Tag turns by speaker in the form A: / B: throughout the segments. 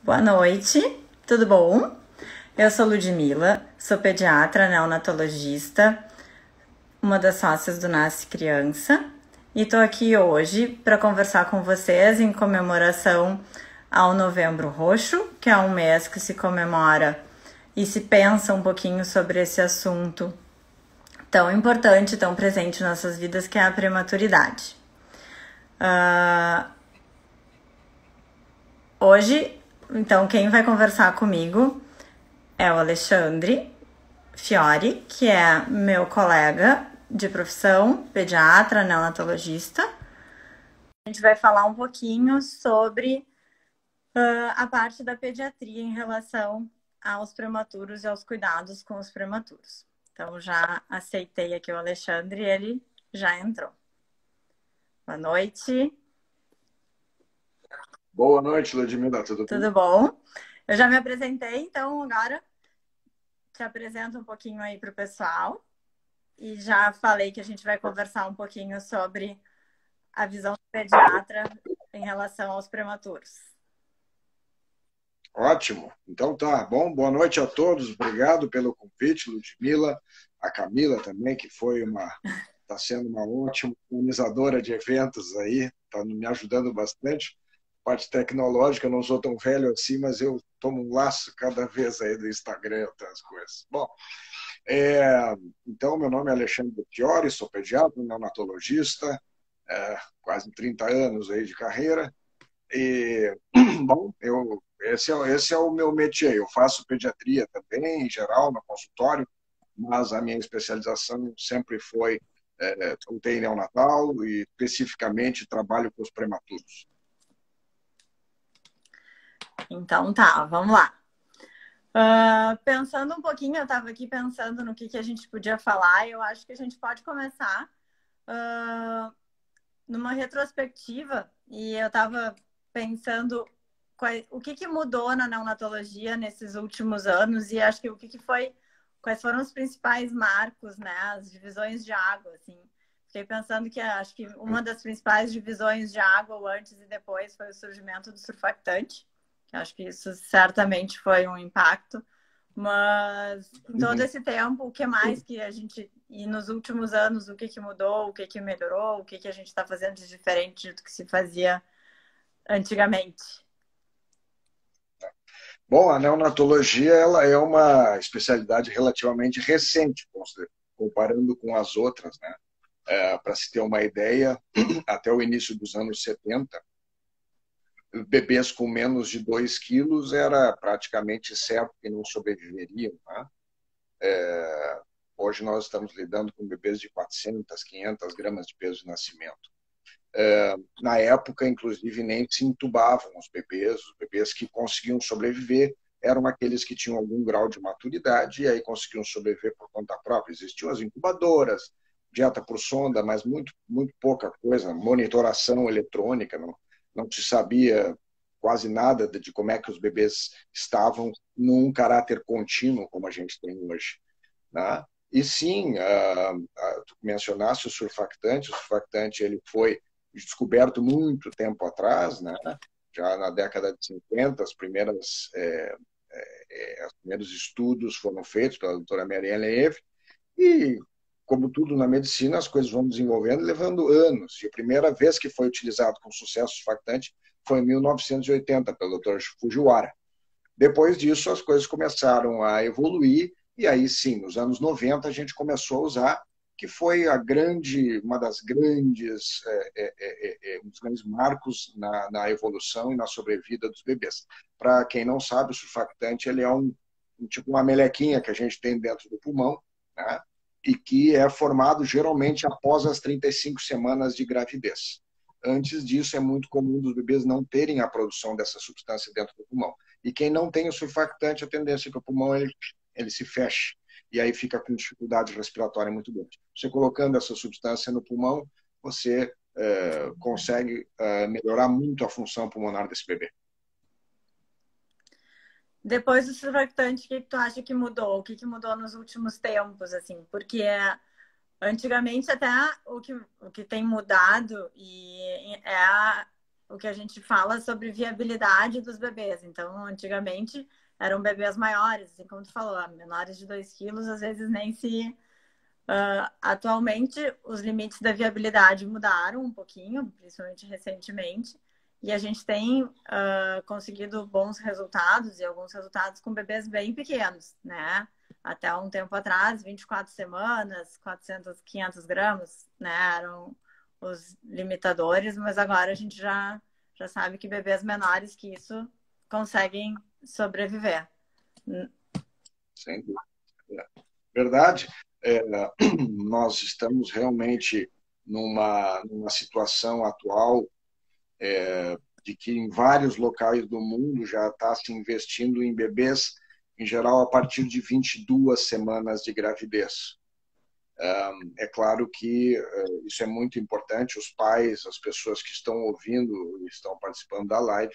A: Boa noite, tudo bom? Eu sou Ludmila, sou pediatra neonatologista, uma das sócias do Nasce Criança, e tô aqui hoje para conversar com vocês em comemoração ao Novembro Roxo, que é um mês que se comemora e se pensa um pouquinho sobre esse assunto tão importante, tão presente em nossas vidas, que é a prematuridade. Hoje, então, quem vai conversar comigo é o Alexandre Fiore, que é meu colega de profissão, pediatra, neonatologista. A gente vai falar um pouquinho sobre a parte da pediatria em relação aos prematuros e aos cuidados com os prematuros. Então, já aceitei aqui o Alexandre e ele já entrou. Boa noite.
B: Boa noite, Ludmila, tudo bem?
A: Tudo bom? Eu já me apresentei, então agora te apresento um pouquinho aí para o pessoal. E já falei que a gente vai conversar um pouquinho sobre a visão do pediatra em relação aos prematuros.
B: Ótimo. Então tá bom. Boa noite a todos. Obrigado pelo convite, Ludmila, a Camila também, que está sendo uma ótima organizadora de eventos aí, está me ajudando bastante. Parte tecnológica, eu não sou tão velho assim, mas eu tomo um laço cada vez aí do Instagram e outras coisas. Bom, então meu nome é Alexandre Fiore, sou pediatra, neonatologista, quase 30 anos aí de carreira. E, bom, esse é o meu métier. Eu faço pediatria também, em geral, no consultório, mas a minha especialização sempre foi UTI neonatal e, especificamente, trabalho com os prematuros.
A: Então tá, vamos lá. Pensando um pouquinho, eu estava aqui pensando no que a gente podia falar, e eu acho que a gente pode começar numa retrospectiva, e eu estava pensando o que mudou na neonatologia nesses últimos anos, e acho que quais foram os principais marcos, né? As divisões de água, assim. Fiquei pensando que acho que uma das principais divisões de água, o antes e depois, foi o surgimento do surfactante. Acho que isso certamente foi um impacto. Mas em todo esse tempo, o que mais que a gente... E nos últimos anos, o que mudou, o que melhorou, o que a gente está fazendo de diferente do que se fazia antigamente?
B: Bom, a neonatologia ela é uma especialidade relativamente recente, comparando com as outras, né? Para se ter uma ideia, até o início dos anos 70, bebês com menos de 2 quilos era praticamente certo que não sobreviveriam. Né? Hoje nós estamos lidando com bebês de 400, 500 gramas de peso de nascimento. Na época, inclusive, nem se intubavam os bebês que conseguiam sobreviver eram aqueles que tinham algum grau de maturidade e aí conseguiam sobreviver por conta própria. Existiam as incubadoras, dieta por sonda, mas muito pouca coisa, monitoração eletrônica, não se sabia quase nada de como é que os bebês estavam num caráter contínuo como a gente tem hoje. Né? E sim, tu mencionaste o surfactante ele foi descoberto muito tempo atrás, né? Já na década de 50, os primeiros estudos foram feitos pela doutora Marianne Lev, e como tudo na medicina, as coisas vão desenvolvendo e levando anos. E a primeira vez que foi utilizado com sucesso o surfactante foi em 1980, pelo Dr. Fujiwara. Depois disso, as coisas começaram a evoluir, e aí sim, nos anos 90, a gente começou a usar, que foi uma das grandes, um dos grandes marcos na evolução e na sobrevida dos bebês. Para quem não sabe, o surfactante ele é tipo uma melequinha que a gente tem dentro do pulmão, né? E que é formado geralmente após as 35 semanas de gravidez. Antes disso, é muito comum dos bebês não terem a produção dessa substância dentro do pulmão. E quem não tem o surfactante, a tendência é que o pulmão ele se feche. E aí fica com dificuldade respiratória muito grande. Você colocando essa substância no pulmão, você consegue melhorar muito a função pulmonar desse bebê.
A: Depois do surfactante, o que tu acha que mudou? O que mudou nos últimos tempos, assim? Porque antigamente até o que tem mudado e é o que a gente fala sobre viabilidade dos bebês. Então, antigamente eram bebês maiores, assim como tu falou, menores de 2 quilos, às vezes nem se... atualmente, os limites da viabilidade mudaram um pouquinho, principalmente recentemente, e a gente tem conseguido bons resultados, e alguns resultados com bebês bem pequenos, né? Até um tempo atrás, 24 semanas, 400, 500 gramas, né? Eram os limitadores, mas agora a gente já sabe que bebês menores que isso conseguem sobreviver.
B: Sem dúvida. Verdade. Nós estamos realmente numa situação atual de que em vários locais do mundo já está se investindo em bebês, em geral, a partir de 22 semanas de gravidez. É claro que isso é muito importante, os pais, as pessoas que estão ouvindo, estão participando da live,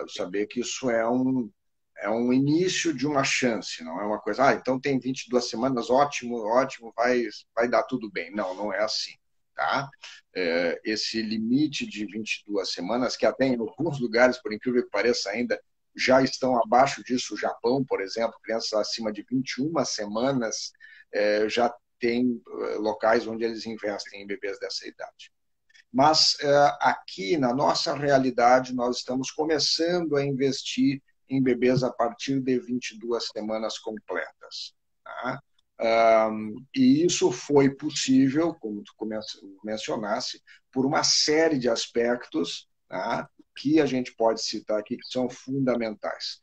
B: saber que isso é um início de uma chance, não é uma coisa, então tem 22 semanas, ótimo, ótimo, vai dar tudo bem. Não, não é assim. Tá? Esse limite de 22 semanas, que até em alguns lugares, por incrível que pareça, ainda já estão abaixo disso. O Japão, por exemplo, crianças acima de 21 semanas já tem locais onde eles investem em bebês dessa idade. Mas aqui, na nossa realidade, nós estamos começando a investir em bebês a partir de 22 semanas completas. Tá? E isso foi possível, como tu mencionasse, por uma série de aspectos, tá? Que a gente pode citar aqui que são fundamentais.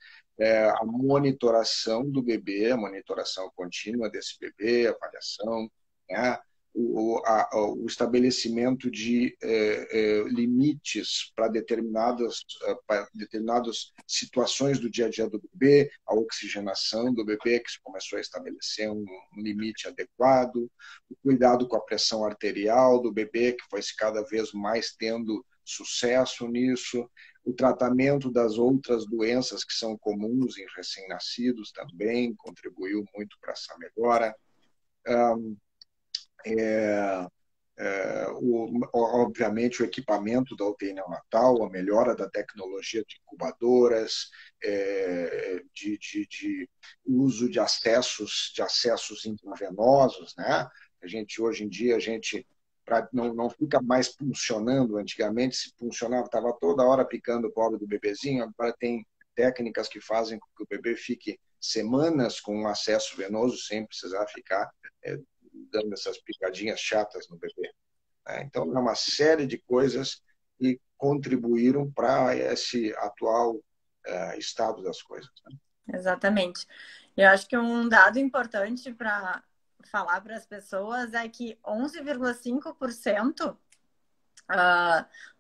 B: A monitoração do bebê, a monitoração contínua desse bebê, avaliação, né? O estabelecimento de limites para determinadas situações do dia a dia do bebê, a oxigenação do bebê, que se começou a estabelecer um limite adequado, o cuidado com a pressão arterial do bebê, que foi cada vez mais tendo sucesso nisso, o tratamento das outras doenças que são comuns em recém-nascidos também contribuiu muito para essa melhora. Obviamente, o equipamento da UTI neonatal, a melhora da tecnologia de incubadoras, de uso de acessos intravenosos, né? Hoje em dia, não fica mais puncionando. Antigamente, se puncionava, estava toda hora picando o pobre do bebezinho. Agora tem técnicas que fazem com que o bebê fique semanas com um acesso venoso sem precisar ficar dando essas picadinhas chatas no bebê. Então, é uma série de coisas que contribuíram para esse atual estado das coisas. Né?
A: Exatamente. Eu acho que um dado importante para falar para as pessoas é que 11,5%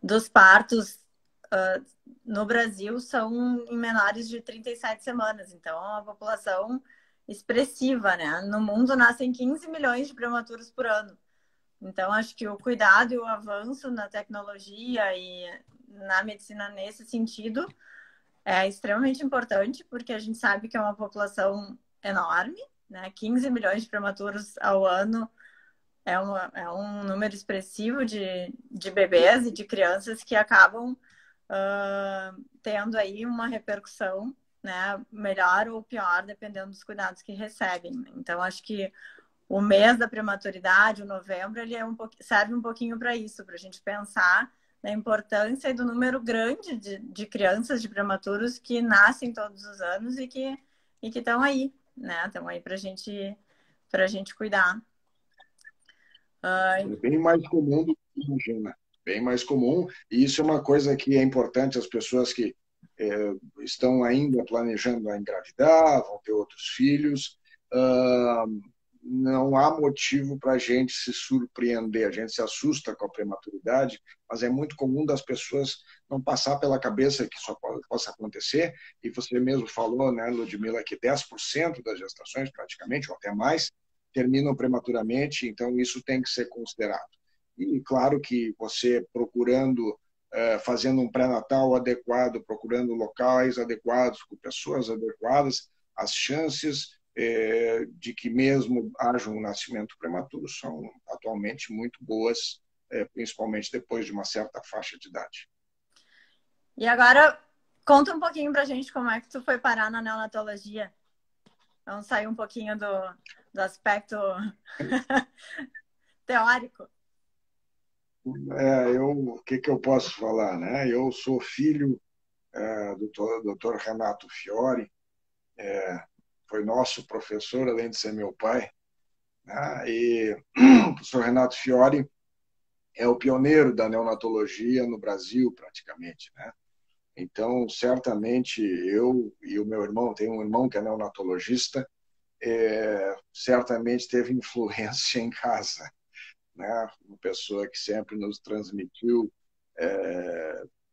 A: dos partos no Brasil são em menores de 37 semanas. Então, é uma população expressiva, né? No mundo nascem 15 milhões de prematuros por ano. Então, acho que o cuidado e o avanço na tecnologia e na medicina nesse sentido é extremamente importante, porque a gente sabe que é uma população enorme, né? 15 milhões de prematuros ao ano é um número expressivo de bebês e de crianças que acabam tendo aí uma repercussão, né, melhor ou pior, dependendo dos cuidados que recebem. Então, acho que o mês da prematuridade, o novembro, ele serve um pouquinho para isso, para a gente pensar na importância do número grande de crianças, de prematuros que nascem todos os anos e que estão aí, né? Estão aí para a gente cuidar.
B: É bem mais comum do que imagina. Bem mais comum. E isso é uma coisa que é importante as pessoas que estão ainda planejando a engravidar, vão ter outros filhos. Não há motivo para a gente se surpreender. A gente se assusta com a prematuridade, mas é muito comum das pessoas não passar pela cabeça que isso possa acontecer. E você mesmo falou, né, Ludmila, que 10% das gestações, praticamente, ou até mais, terminam prematuramente, então isso tem que ser considerado. E claro que você procurando, fazendo um pré-natal adequado, procurando locais adequados, com pessoas adequadas, as chances de que mesmo haja um nascimento prematuro são atualmente muito boas, principalmente depois de uma certa faixa de idade.
A: E agora, conta um pouquinho pra gente como é que tu foi parar na neonatologia. Vamos sair um pouquinho do aspecto teórico.
B: O que que eu posso falar, né? Eu sou filho do Dr. Renato Fiore, foi nosso professor, além de ser meu pai, né? E o professor Renato Fiore é o pioneiro da neonatologia no Brasil, praticamente, né? Então, certamente, eu e o meu irmão, tem um irmão que é neonatologista, certamente teve influência em casa, né? Uma pessoa que sempre nos transmitiu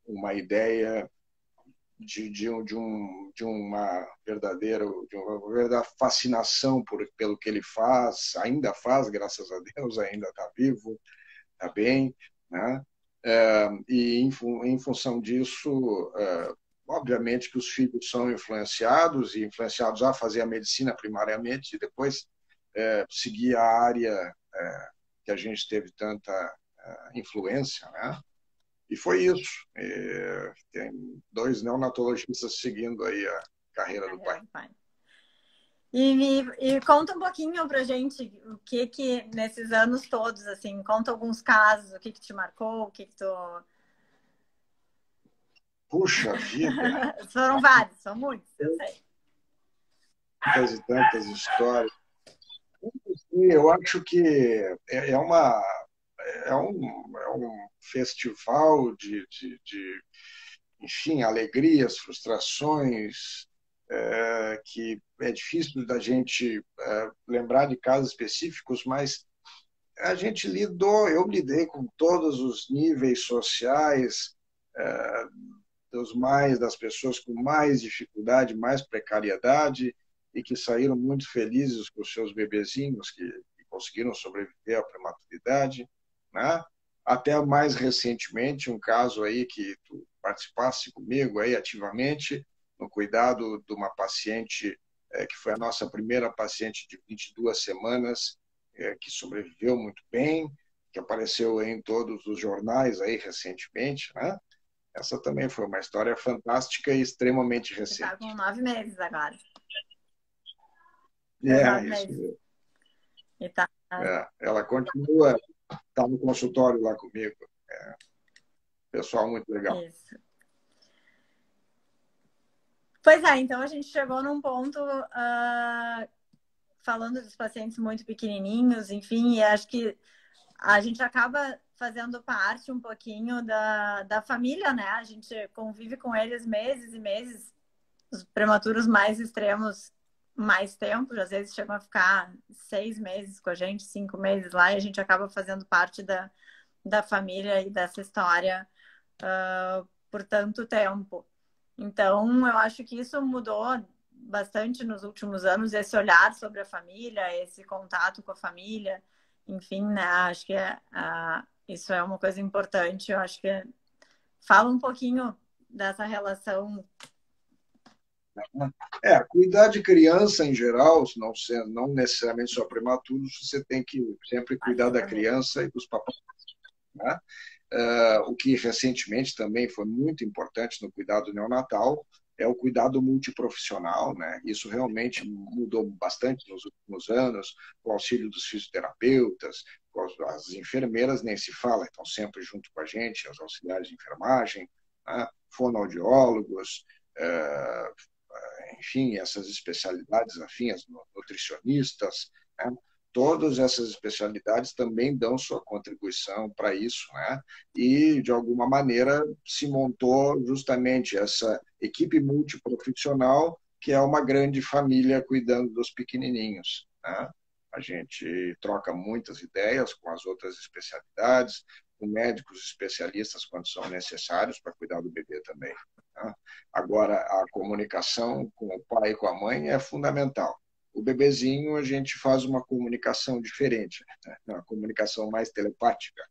B: uma ideia de uma verdadeira fascinação pelo que ele faz, ainda faz, graças a Deus, ainda está vivo, está bem, né? E em função disso, obviamente que os filhos são influenciados e influenciados a fazer a medicina primariamente e depois seguir a área que a gente teve tanta influência, né? E foi isso. Tem dois neonatologistas seguindo aí a carreira do pai.
A: E conta um pouquinho pra gente o que nesses anos todos, assim, conta alguns casos, o que te marcou, o que tu...
B: Puxa vida!
A: Foram vários, são muitos, eu sei.
B: Tantas e tantas histórias. Eu acho que é, uma, é um festival enfim, alegrias, frustrações, que é difícil da gente lembrar de casos específicos, mas a gente eu lidei com todos os níveis sociais, das pessoas com mais dificuldade, mais precariedade, e que saíram muito felizes com os seus bebezinhos, que conseguiram sobreviver à prematuridade, né? Até mais recentemente, um caso aí que tu participasse comigo aí ativamente, no cuidado de uma paciente que foi a nossa primeira paciente de 22 semanas, que sobreviveu muito bem, que apareceu em todos os jornais aí recentemente, né? Essa também foi uma história fantástica e extremamente recente.
A: Está com 9 meses agora.
B: Isso mesmo.
A: E tá...
B: Ela continua, está no consultório lá comigo. Pessoal muito legal.
A: Isso. Pois é, então a gente chegou num ponto falando dos pacientes muito pequenininhos, enfim, e acho que a gente acaba fazendo parte um pouquinho da família, né? A gente convive com eles meses e meses, os prematuros mais extremos, mais tempo, às vezes chegam a ficar 6 meses com a gente, 5 meses lá, e a gente acaba fazendo parte da família e dessa história por tanto tempo. Então, eu acho que isso mudou bastante nos últimos anos, esse olhar sobre a família, esse contato com a família, enfim, né? Acho que isso é uma coisa importante. Eu acho que fala um pouquinho dessa relação.
B: Cuidar de criança em geral, não necessariamente só prematuros, você tem que sempre cuidar da criança e dos papais, né? O que recentemente também foi muito importante no cuidado neonatal é o cuidado multiprofissional, né? Isso realmente mudou bastante nos últimos anos, com o auxílio dos fisioterapeutas, as enfermeiras nem se fala, estão sempre junto com a gente, os auxiliares de enfermagem, né? Fonoaudiólogos, enfim, essas especialidades afins, nutricionistas, né? Todas essas especialidades também dão sua contribuição para isso, né? E, de alguma maneira, se montou justamente essa equipe multiprofissional, que é uma grande família cuidando dos pequenininhos, né? A gente troca muitas ideias com as outras especialidades, com médicos especialistas quando são necessários para cuidar do bebê também, né? Agora, a comunicação com o pai e com a mãe é fundamental. O bebezinho, a gente faz uma comunicação diferente, né? Uma comunicação mais telepática,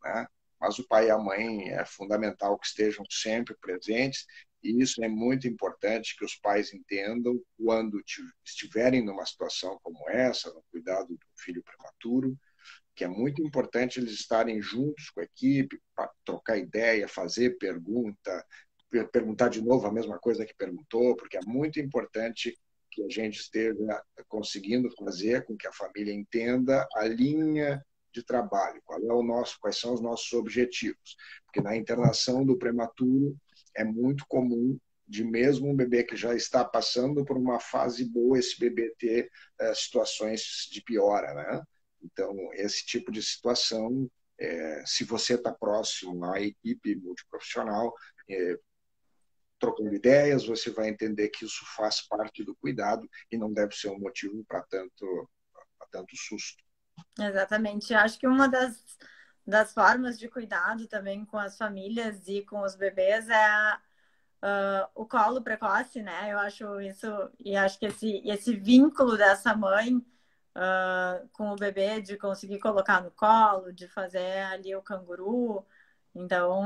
B: né? Mas o pai e a mãe é fundamental que estejam sempre presentes, e isso é muito importante que os pais entendam quando estiverem numa situação como essa, no cuidado do filho prematuro, que é muito importante eles estarem juntos com a equipe para trocar ideia, fazer pergunta, perguntar de novo a mesma coisa que perguntou, porque é muito importante que a gente esteja conseguindo fazer com que a família entenda a linha de trabalho, quais são os nossos objetivos. Porque na internação do prematuro é muito comum de mesmo um bebê que já está passando por uma fase boa, esse bebê ter situações de piora, né? Então, esse tipo de situação, se você está próximo à equipe multiprofissional, trocando ideias, você vai entender que isso faz parte do cuidado e não deve ser um motivo para tanto susto.
A: Exatamente. Acho que uma das formas de cuidado também com as famílias e com os bebês é o colo precoce, né? Eu acho isso, e acho que esse vínculo dessa mãe com o bebê, de conseguir colocar no colo, de fazer ali o canguru. Então,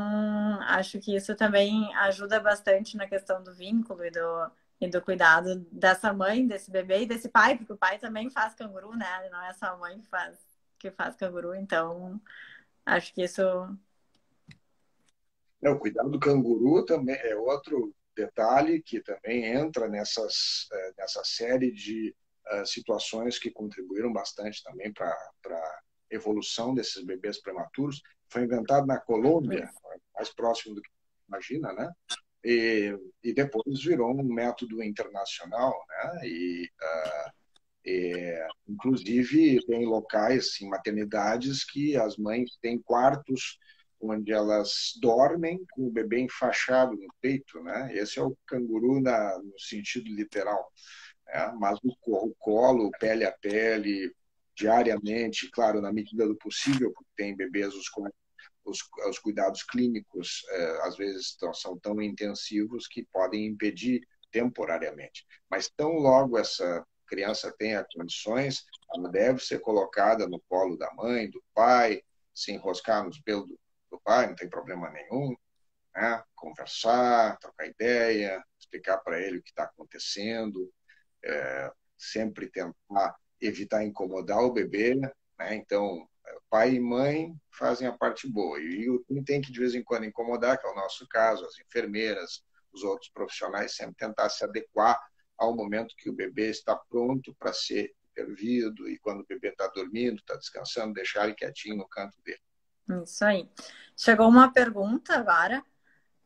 A: acho que isso também ajuda bastante na questão do vínculo e do cuidado dessa mãe, desse bebê e desse pai, porque o pai também faz canguru, né? Não é só a mãe que faz canguru. Então, acho que isso...
B: O cuidado do canguru também é outro detalhe que também entra nessa série de situações que contribuíram bastante também para a evolução desses bebês prematuros. Foi inventado na Colômbia, mais próximo do que imagina, né? E depois virou um método internacional, né? Inclusive, tem locais, em maternidades, que as mães têm quartos onde elas dormem com o bebê enfaixado no peito, né? Esse é o canguru no sentido literal, né? Mas o colo, pele a pele, diariamente, claro, na medida do possível, porque tem bebês os cuidados clínicos às vezes são tão intensivos que podem impedir temporariamente. Mas tão logo essa criança tenha condições, ela deve ser colocada no colo da mãe, do pai, se enroscar nos pelos do pai, não tem problema nenhum, né? Conversar, trocar ideia, explicar para ele o que está acontecendo, sempre tentar evitar incomodar o bebê, né? Então, pai e mãe fazem a parte boa. E quem tem que, de vez em quando, incomodar, que é o nosso caso, as enfermeiras, os outros profissionais, sempre tentar se adequar ao momento que o bebê está pronto para ser intervido e quando o bebê está dormindo, está descansando, deixar ele quietinho no canto dele.
A: Isso aí. Chegou uma pergunta agora.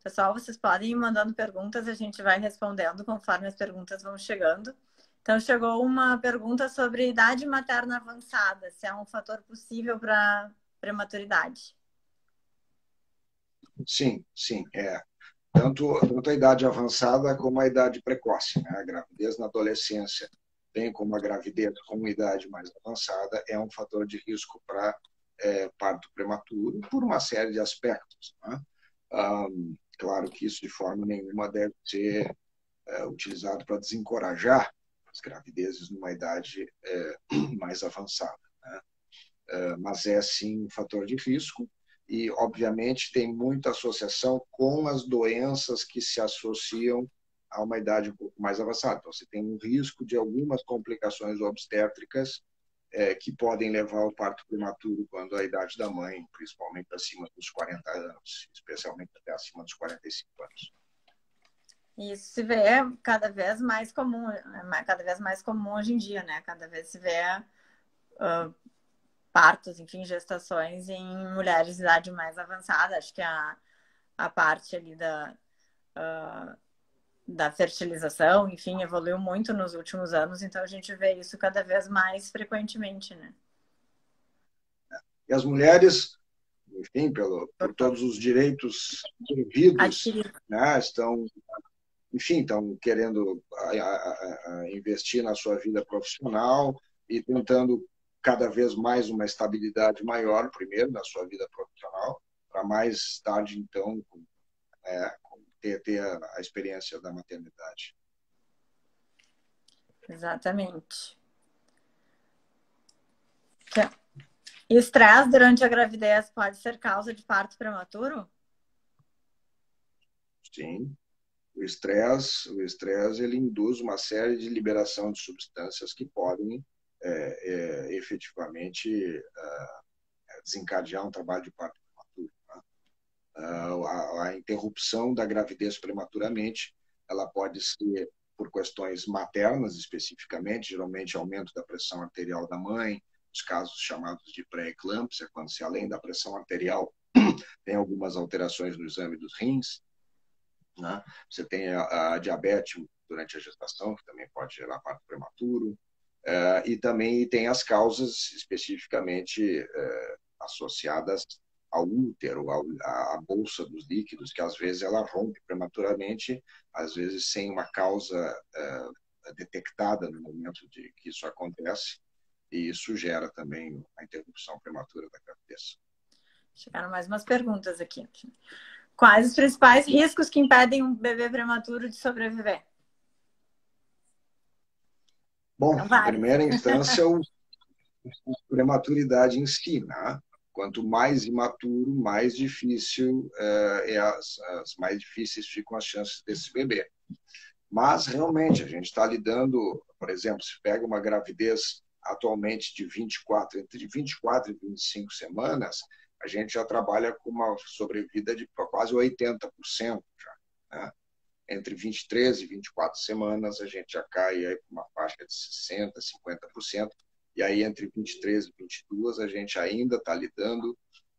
A: Pessoal, vocês podem ir mandando perguntas, a gente vai respondendo conforme as perguntas vão chegando. Então, chegou uma pergunta sobre idade materna avançada, se é um fator possível para prematuridade.
B: Sim, sim, é. Tanto a idade avançada como a idade precoce, né? A gravidez na adolescência, bem como a gravidez com idade mais avançada, é um fator de risco para parto prematuro, por uma série de aspectos, né? Claro que isso de forma nenhuma deve ser utilizado para desencorajar as gravidezes numa idade mais avançada, né? Mas é sim um fator de risco e, obviamente, tem muita associação com as doenças que se associam a uma idade um pouco mais avançada. Então, você tem um risco de algumas complicações obstétricas que podem levar ao parto prematuro quando a idade da mãe, principalmente acima dos 40 anos, especialmente até acima dos 45 anos.
A: Isso se vê cada vez mais comum, cada vez mais comum hoje em dia, né? Cada vez se vê partos, enfim, gestações em mulheres de idade mais avançada. Acho que a parte ali da fertilização, enfim, evoluiu muito nos últimos anos, então a gente vê isso cada vez mais frequentemente, né?
B: E as mulheres, enfim, por todos os direitos devidos, né, estão querendo investir na sua vida profissional e tentando cada vez mais uma estabilidade maior, primeiro, na sua vida profissional, para mais tarde, então, ter a experiência da maternidade.
A: Exatamente. Estresse durante a gravidez pode ser causa de parto prematuro?
B: Sim. O estresse ele induz uma série de liberação de substâncias que podem efetivamente desencadear um trabalho de parto prematuro, né? A interrupção da gravidez prematuramente, ela pode ser por questões maternas especificamente, geralmente aumento da pressão arterial da mãe, os casos chamados de pré-eclâmpsia, quando se além da pressão arterial tem algumas alterações no exame dos rins, né? Você tem a diabetes durante a gestação, que também pode gerar parto prematuro, e também tem as causas especificamente associadas ao útero, à bolsa dos líquidos, que às vezes ela rompe prematuramente, às vezes sem uma causa detectada no momento de que isso acontece, e isso gera também a interrupção prematura da gravidez.
A: Chegaram mais umas perguntas aqui. Quais os principais riscos que impedem um bebê prematuro de sobreviver?
B: Bom, em primeira instância, a prematuridade em si, né? Quanto mais imaturo, mais difícil mais difíceis ficam as chances desse bebê. Mas realmente a gente está lidando, por exemplo, se pega uma gravidez atualmente de entre 24 e 25 semanas, a gente já trabalha com uma sobrevida de quase 80% já, né? Entre 23 e 24 semanas, a gente já cai para uma faixa de 60%, 50%. E aí, entre 23 e 22, a gente ainda está lidando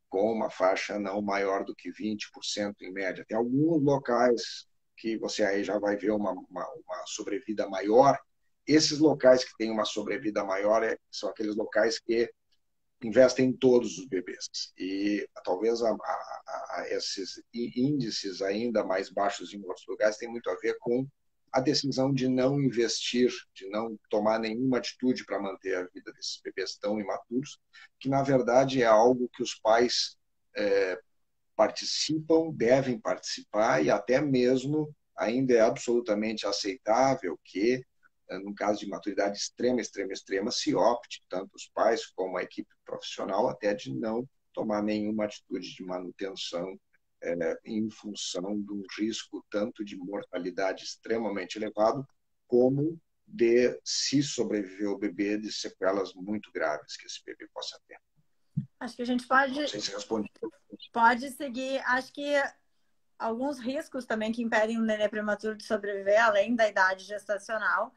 B: com uma faixa não maior do que 20% em média. Tem alguns locais que você aí já vai ver uma sobrevida maior. Esses locais que têm uma sobrevida maior são aqueles locais que investem em todos os bebês. E talvez esses índices ainda mais baixos em outros lugares têm muito a ver com a decisão de não investir, de não tomar nenhuma atitude para manter a vida desses bebês tão imaturos, que na verdade é algo que os pais participam, devem participar, e até mesmo ainda é absolutamente aceitável que, no caso de maturidade extrema, extrema, extrema, se opte, tanto os pais como a equipe profissional, até de não tomar nenhuma atitude de manutenção em função de um risco tanto de mortalidade extremamente elevado, como de, se sobreviver o bebê, de sequelas muito graves que esse bebê possa ter.
A: Acho que a gente pode...
B: Não sei se responde.
A: Pode seguir. Acho que alguns riscos também que impedem um nenê prematuro de sobreviver, além da idade gestacional,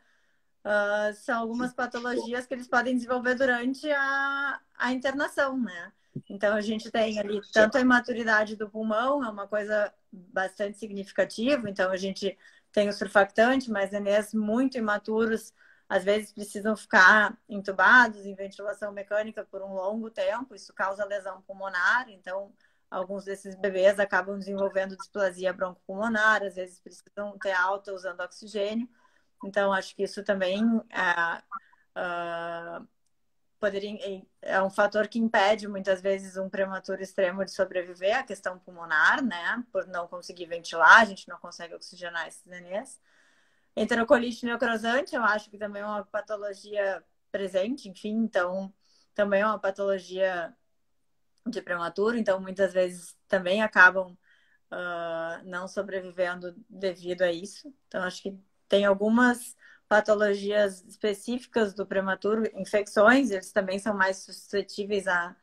A: são algumas patologias que eles podem desenvolver durante a internação, né? Então, a gente tem ali tanto a imaturidade do pulmão, é uma coisa bastante significativa. Então, a gente tem o surfactante, mas nenês muito imaturos, às vezes, precisam ficar entubados em ventilação mecânica por um longo tempo. Isso causa lesão pulmonar. Então, alguns desses bebês acabam desenvolvendo displasia broncopulmonar, às vezes precisam ter alta usando oxigênio. Então, acho que isso também é um fator que impede, muitas vezes, um prematuro extremo de sobreviver, a questão pulmonar, né? Por não conseguir ventilar, a gente não consegue oxigenar esses nenês. Enterocolite necrosante, eu acho que também é uma patologia presente, enfim, então também é uma patologia de prematuro, então muitas vezes também acabam não sobrevivendo devido a isso. Então, acho que tem algumas patologias específicas do prematuro, infecções, eles também são mais suscetíveis a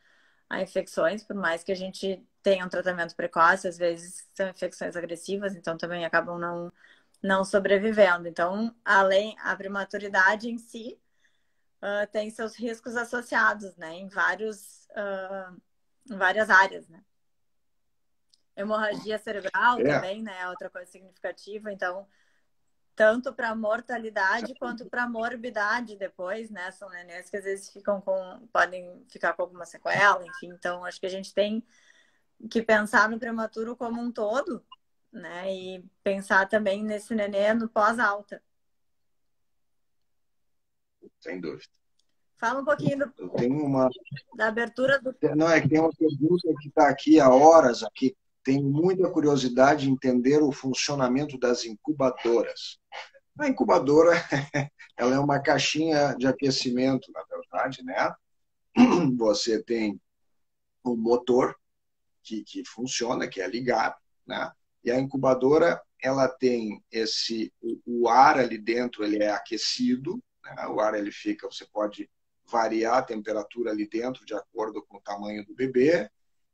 A: infecções, por mais que a gente tenha um tratamento precoce, às vezes são infecções agressivas, então também acabam não sobrevivendo. Então, além a prematuridade em si, tem seus riscos associados, né, em várias áreas, né? Hemorragia cerebral também, né? Outra coisa significativa. Então, tanto para mortalidade quanto para morbidade depois, né? São nenês que às vezes podem ficar com alguma sequela, enfim. Então, acho que a gente tem que pensar no prematuro como um todo, né? E pensar também nesse nenê no pós-alta.
B: Sem dúvida.
A: Fala um pouquinho
B: Eu tenho
A: da abertura do...
B: Não, é que tem uma pergunta que está aqui há horas aqui. Tenho muita curiosidade de entender o funcionamento das incubadoras. A incubadora ela é uma caixinha de aquecimento, na verdade, né? Você tem um motor que funciona, que é ligado, né? E a incubadora ela tem o ar ali dentro, ele é aquecido, né? O ar ele fica, você pode variar a temperatura ali dentro de acordo com o tamanho do bebê,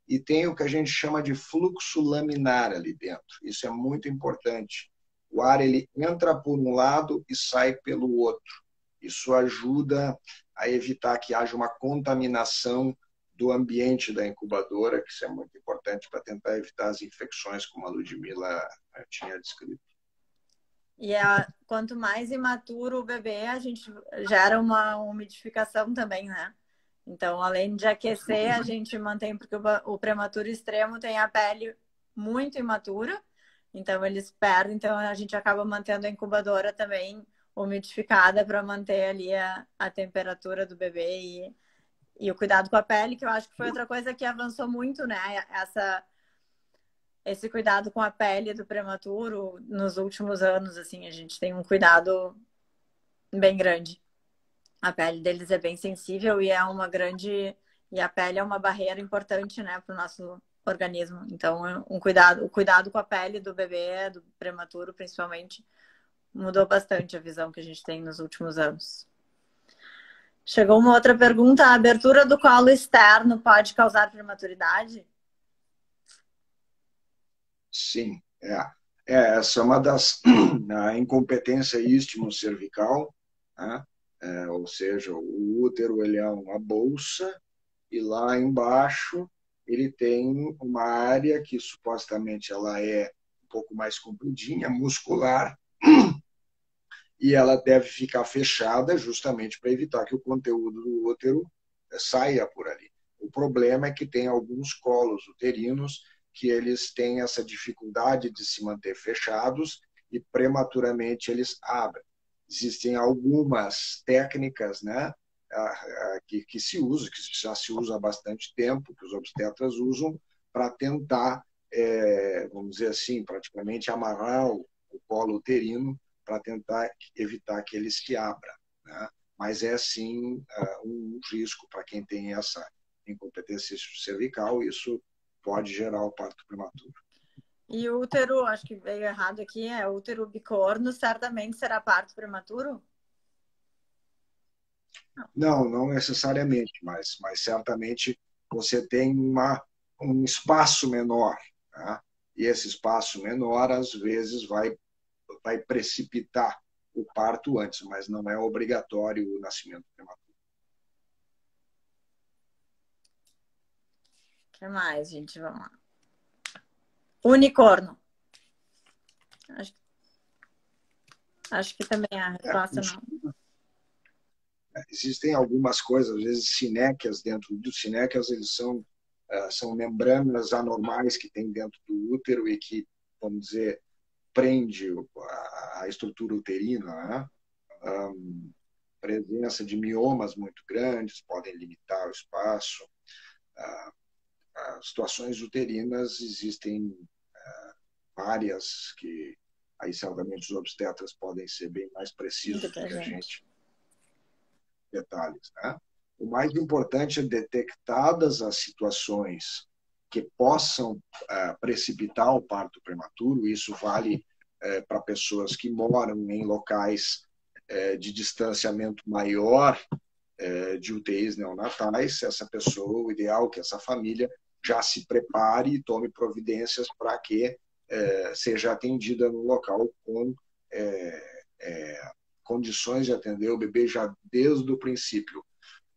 B: e tem o que a gente chama de fluxo laminar ali dentro. Isso é muito importante. O ar ele entra por um lado e sai pelo outro. Isso ajuda a evitar que haja uma contaminação do ambiente da incubadora, que isso é muito importante para tentar evitar as infecções, como a Ludmila tinha descrito.
A: E quanto mais imaturo o bebê, a gente gera uma umidificação também, né? Então, além de aquecer, a gente mantém, porque o prematuro extremo tem a pele muito imatura, então eles perdem, então a gente acaba mantendo a incubadora também umidificada para manter ali a temperatura do bebê e o cuidado com a pele, que eu acho que foi outra coisa que avançou muito, né? Esse cuidado com a pele do prematuro nos últimos anos, assim, a gente tem um cuidado bem grande. A pele deles é bem sensível e é uma grande. E a pele é uma barreira importante, né, para o nosso organismo. Então, o cuidado com a pele do bebê, do prematuro, principalmente, mudou bastante a visão que a gente tem nos últimos anos. Chegou uma outra pergunta: a abertura do colo externo pode causar prematuridade?
B: Sim, essa é uma das a incompetência istmo-cervical, né? Ou seja, o útero ele é uma bolsa e lá embaixo ele tem uma área que supostamente ela é um pouco mais compridinha, muscular, e ela deve ficar fechada justamente para evitar que o conteúdo do útero saia por ali. O problema é que tem alguns colos uterinos que eles têm essa dificuldade de se manter fechados e prematuramente eles abrem. Existem algumas técnicas, né, que se usam, que já se usa há bastante tempo, que os obstetras usam para tentar, vamos dizer assim, praticamente amarrar o colo uterino para tentar evitar que ele se abra, né? Mas é sim um risco para quem tem essa incompetência cervical, isso pode gerar o parto prematuro.
A: E o útero, acho que veio errado aqui, é útero bicorno, certamente será parto prematuro?
B: Não, não necessariamente, mas certamente você tem um espaço menor, tá? E esse espaço menor, às vezes, vai precipitar o parto antes, mas não é obrigatório o nascimento prematuro.
A: O que mais, gente? Vamos lá. Unicórnio. Acho que também a resposta não.
B: Existem algumas coisas, às vezes sinéquias dentro dos sinéquias, eles são membranas anormais que tem dentro do útero e que, vamos dizer, prende a estrutura uterina, né? Presença de miomas muito grandes podem limitar o espaço. Situações uterinas existem várias que aí certamente os obstetras podem ser bem mais precisos do que a gente. Detalhes, né? O mais importante é detectadas as situações que possam precipitar o parto prematuro. Isso vale para pessoas que moram em locais de distanciamento maior de UTIs neonatais. Essa pessoa, o ideal é que essa família já se prepare e tome providências para que seja atendida no local com condições de atender o bebê já desde o princípio.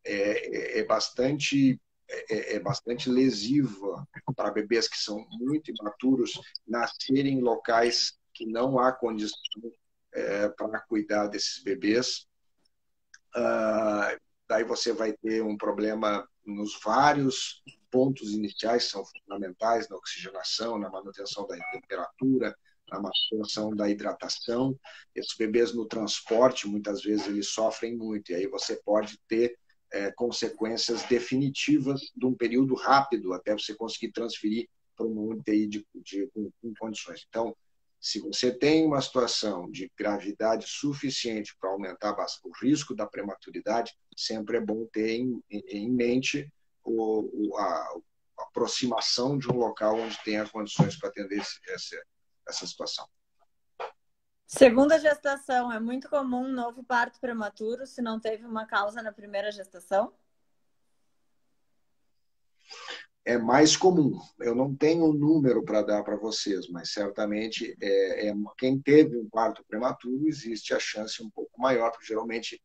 B: É bastante lesiva para bebês que são muito imaturos nascerem em locais que não há condição para cuidar desses bebês. Daí você vai ter um problema nos vários pontos iniciais que são fundamentais, na oxigenação, na manutenção da temperatura, na manutenção da hidratação. Esses bebês no transporte, muitas vezes, eles sofrem muito, e aí você pode ter consequências definitivas de um período rápido até você conseguir transferir para uma UTI com condições. Então, se você tem uma situação de gravidade suficiente para aumentar o risco da prematuridade, sempre é bom ter em mente a aproximação de um local onde tenha condições para atender essa situação.
A: Segunda gestação, é muito comum um novo parto prematuro se não teve uma causa na primeira gestação?
B: é mais comum. Eu não tenho um número para dar para vocês, mas certamente quem teve um parto prematuro, existe a chance um pouco maior, porque geralmente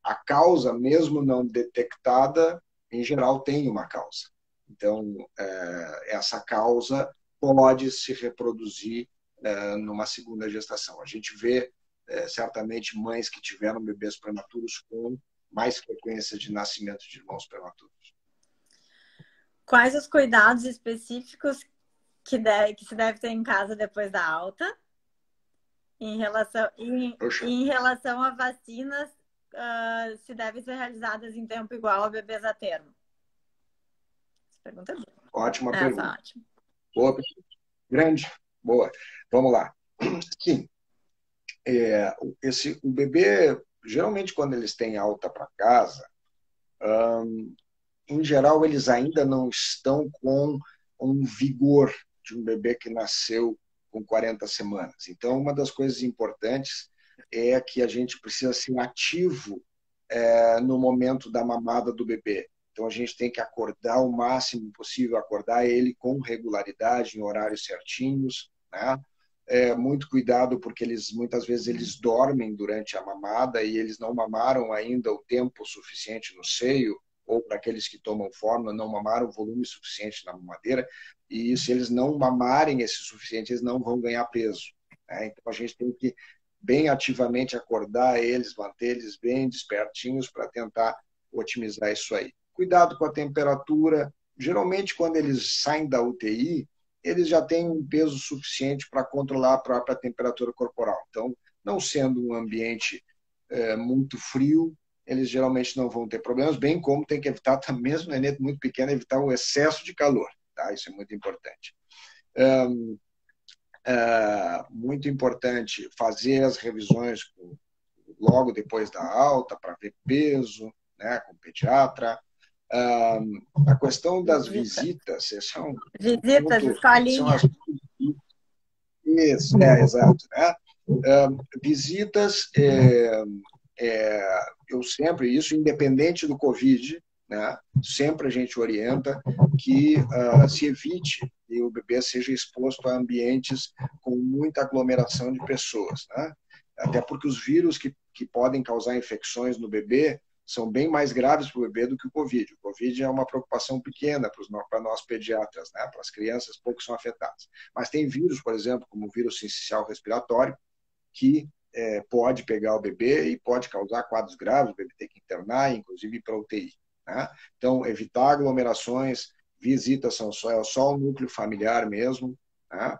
B: a causa, mesmo não detectada, em geral tem uma causa. Então, essa causa pode se reproduzir numa segunda gestação. A gente vê, certamente, mães que tiveram bebês prematuros com mais frequência de nascimento de irmãos prematuros.
A: Quais os cuidados específicos que se deve ter em casa depois da alta? Em relação a vacinas, se devem ser realizadas em tempo igual a bebês a termo? Essa pergunta é boa.
B: Ótima pergunta.
A: Ótima.
B: Boa pergunta. Grande. Boa. Vamos lá. Sim. O bebê, geralmente, quando eles têm alta para casa, em geral, eles ainda não estão com um vigor de um bebê que nasceu com 40 semanas. Então, uma das coisas importantes é que a gente precisa ser ativo no momento da mamada do bebê. Então, a gente tem que acordar o máximo possível, acordar ele com regularidade, em horários certinhos, né? Muito cuidado, porque muitas vezes eles dormem durante a mamada e eles não mamaram ainda o tempo suficiente no seio, ou para aqueles que tomam fórmula, não mamaram o volume suficiente na mamadeira, e se eles não mamarem esse suficiente, eles não vão ganhar peso, né? Então, a gente tem que bem ativamente acordar eles, manter eles bem despertinhos para tentar otimizar isso aí. Cuidado com a temperatura. Geralmente, quando eles saem da UTI, eles já têm um peso suficiente para controlar a própria temperatura corporal. Então, não sendo um ambiente muito frio, eles geralmente não vão ter problemas, bem como tem que evitar, mesmo no nenê muito pequeno, evitar o excesso de calor. Tá? Isso é muito importante. Muito importante fazer as revisões logo depois da alta, para ver peso, né, com o pediatra. A questão das visitas,
A: visitas, escolinha.
B: Isso, exato. Né? Visitas, eu sempre, isso independente do Covid, né? Sempre a gente orienta que se evite que o bebê seja exposto a ambientes com muita aglomeração de pessoas, né? Até porque os vírus que podem causar infecções no bebê são bem mais graves para o bebê do que o Covid. O Covid é uma preocupação pequena para nós pediatras, né? Para as crianças, poucos são afetados. Mas tem vírus, por exemplo, como o vírus sincicial respiratório, que pode pegar o bebê e pode causar quadros graves, o bebê tem que internar, inclusive ir para a UTI. Né? Então, evitar aglomerações, visitas são só o núcleo familiar mesmo. Né?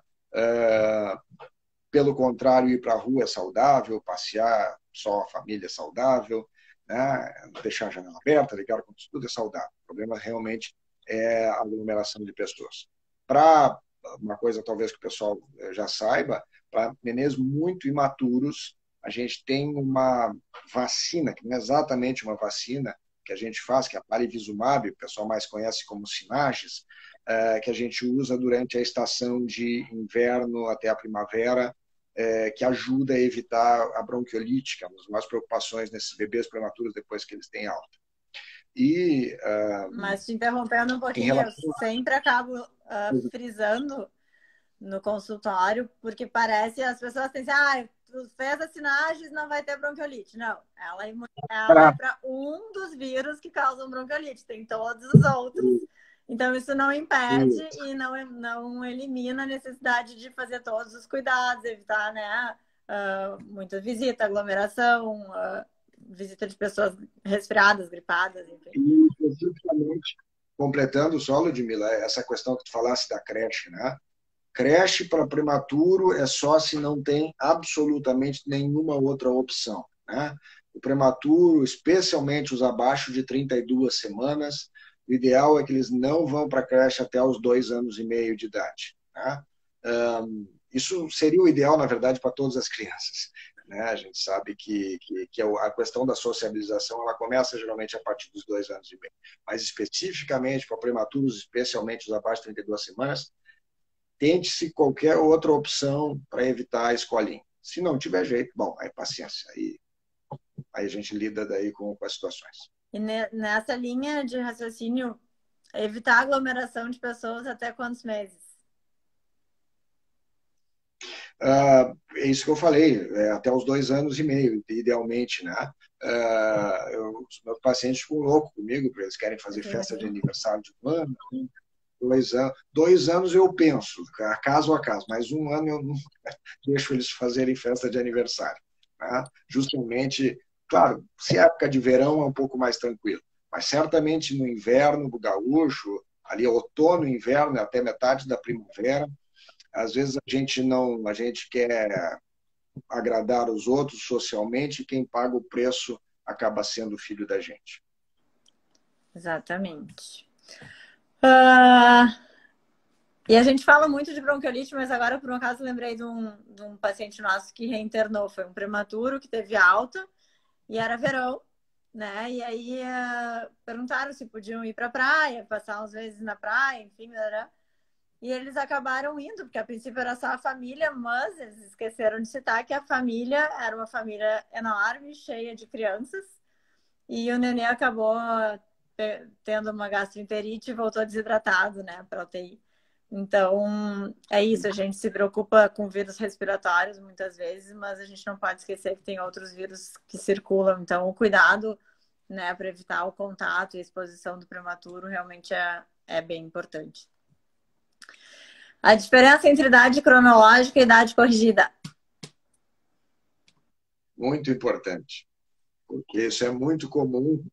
B: Pelo contrário, ir para a rua é saudável, passear só a família é saudável, né? Deixar a janela aberta, ligar o computador, tudo é saudável. O problema realmente é a aglomeração de pessoas. Para uma coisa talvez que o pessoal já saiba, para nenês muito imaturos, a gente tem uma vacina, que não é exatamente uma vacina que a gente faz, que é a Palivizumab, o pessoal mais conhece como Synagis, que a gente usa durante a estação de inverno até a primavera, que ajuda a evitar a bronquiolite, que é uma das maiores preocupações nesses bebês prematuros depois que eles têm alta.
A: Mas te interrompendo um pouquinho, eu sempre acabo frisando no consultório, porque parece as pessoas pensam, tu fez a Synagis, não vai ter bronquiolite. Não, ela é para um dos vírus que causam bronquiolite, tem todos os outros. Então, isso não impede e não elimina a necessidade de fazer todos os cuidados, evitar, né, muita visita, aglomeração, visita de pessoas resfriadas, gripadas, enfim.
B: E, especificamente, completando só, Ludmila, essa questão que tu falasse da creche, né? Creche para prematuro é só se não tem absolutamente nenhuma outra opção, né? O prematuro, especialmente os abaixo de 32 semanas, o ideal é que eles não vão para a creche até os 2 anos e meio de idade, né? Isso seria o ideal, na verdade, para todas as crianças, né? A gente sabe que a questão da sociabilização ela começa geralmente a partir dos 2 anos e meio. Mas especificamente para prematuros, especialmente os abaixo de 32 semanas, tente-se qualquer outra opção para evitar a escolinha. Se não tiver jeito, bom, aí paciência. Aí a gente lida daí com as situações.
A: E nessa linha de raciocínio, evitar aglomeração de pessoas até quantos meses?
B: É isso que eu falei, até os 2 anos e meio, idealmente, né? Os meus pacientes ficam loucos comigo, porque eles querem fazer festa de aniversário de 1 ano, 2 anos. 2 anos eu penso, caso a caso, mas 1 ano eu não deixo eles fazerem festa de aniversário. Né? Justamente, claro, se é época de verão é um pouco mais tranquilo, mas certamente no inverno do gaúcho, ali outono, inverno, até metade da primavera, às vezes a gente quer agradar os outros socialmente e quem paga o preço acaba sendo o filho da gente.
A: Exatamente. Ah, e a gente fala muito de bronquiolite, mas agora, por um acaso, lembrei de um paciente nosso que reinternou. Foi um prematuro que teve alta e era verão, né? E aí perguntaram se podiam ir para a praia, passar uns vezes na praia, enfim, né? E eles acabaram indo, porque a princípio era só a família, mas eles esqueceram de citar que a família era uma família enorme, cheia de crianças, e o neném acabou tendo uma gastroenterite e voltou desidratado, né, para UTI. Então, é isso, a gente se preocupa com vírus respiratórios muitas vezes, mas a gente não pode esquecer que tem outros vírus que circulam. Então, o cuidado, né, para evitar o contato e a exposição do prematuro realmente é bem importante. A diferença entre idade cronológica e idade corrigida.
B: Muito importante, porque isso é muito comum.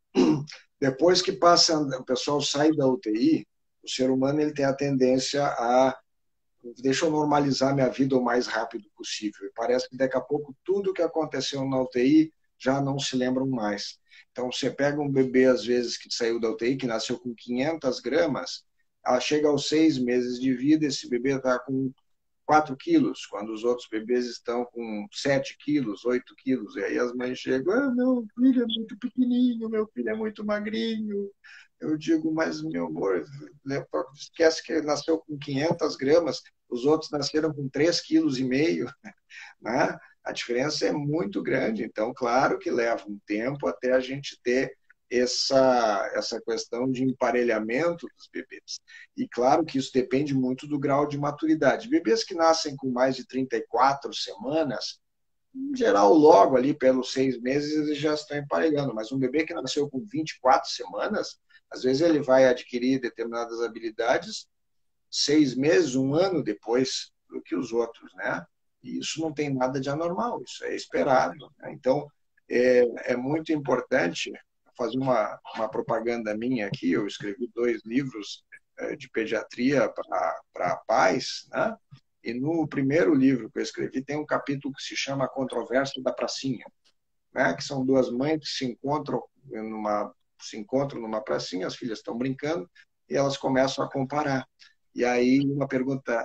B: Depois que passa, o pessoal sai da UTI, o ser humano ele tem a tendência a deixa eu normalizar minha vida o mais rápido possível. E parece que daqui a pouco tudo que aconteceu na UTI já não se lembram mais. Então, você pega um bebê, às vezes, que saiu da UTI, que nasceu com 500 gramas, ela chega aos 6 meses de vida, esse bebê está com 4 quilos, quando os outros bebês estão com 7 quilos, 8 quilos. E aí as mães chegam, meu filho é muito pequenininho, meu filho é muito magrinho. Eu digo, mas meu amor, esquece que ele nasceu com 500 gramas, os outros nasceram com 3,5 kg, né? A diferença é muito grande. Então, claro que leva um tempo até a gente ter essa questão de emparelhamento dos bebês. E claro que isso depende muito do grau de maturidade. Bebês que nascem com mais de 34 semanas, em geral, logo ali pelos 6 meses, eles já estão emparelhando. Mas um bebê que nasceu com 24 semanas, às vezes ele vai adquirir determinadas habilidades 6 meses, 1 ano depois do que os outros, né? E isso não tem nada de anormal, isso é esperado. Né? Então, é muito importante fazer uma propaganda minha aqui. Eu escrevi 2 livros de pediatria para pais, né? E no primeiro livro que eu escrevi tem um capítulo que se chama A Controvérsia da Pracinha, né? Que são 2 mães que se encontram numa pracinha, as filhas estão brincando e elas começam a comparar. E aí uma pergunta,